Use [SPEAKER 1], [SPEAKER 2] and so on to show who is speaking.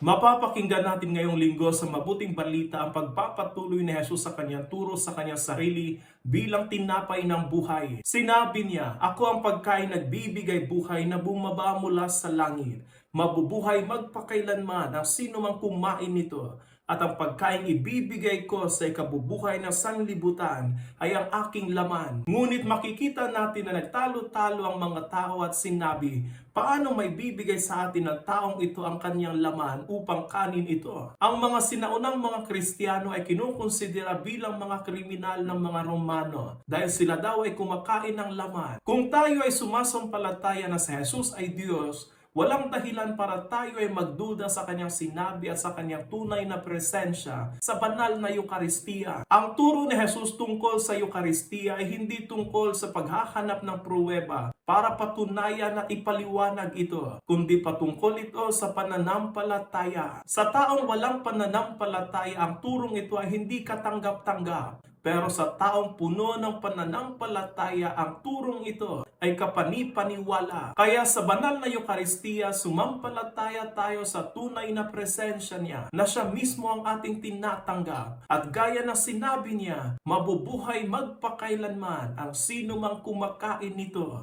[SPEAKER 1] Mapapakinggan natin ngayong linggo sa mabuting balita ang pagpapatuloy ni Jesus sa kanyang turo sa kanyang sarili bilang tinapay ng buhay. Sinabi niya, "Ako ang pagkain nagbibigay buhay na bumaba mula sa langit. Mabubuhay magpakailanman ang sino mang kumain nito. At ang pagkain ibibigay ko sa ikabubuhay ng sanlibutan ay ang aking laman." Ngunit makikita natin na nagtalo-talo ang mga tao at sinabi, paano may bibigay sa atin ng taong ito ang kanyang laman upang kanin ito? Ang mga sinaunang mga Kristiyano ay kinukonsidera bilang mga kriminal ng mga Romano dahil sila daw ay kumakain ng laman. Kung tayo ay sumasampalataya na si Jesus ay Diyos, walang dahilan para tayo ay magduda sa kanyang sinabi at sa kanyang tunay na presensya sa banal na Eucharistia. Ang turo ni Jesus tungkol sa Eucharistia ay hindi tungkol sa paghahanap ng pruweba para patunayan at ipaliwanag ito, kundi patungkol ito sa pananampalataya. Sa taong walang pananampalataya, ang turong ito ay hindi katanggap-tanggap. Pero sa taong puno ng pananampalataya, ang turong ito ay kapani-paniwala. Kaya sa banal na Eucharistia, sumampalataya tayo sa tunay na presensya niya, na siya mismo ang ating tinatanggap. At gaya ng sinabi niya, mabubuhay magpakailanman ang sino mang kumakain nito.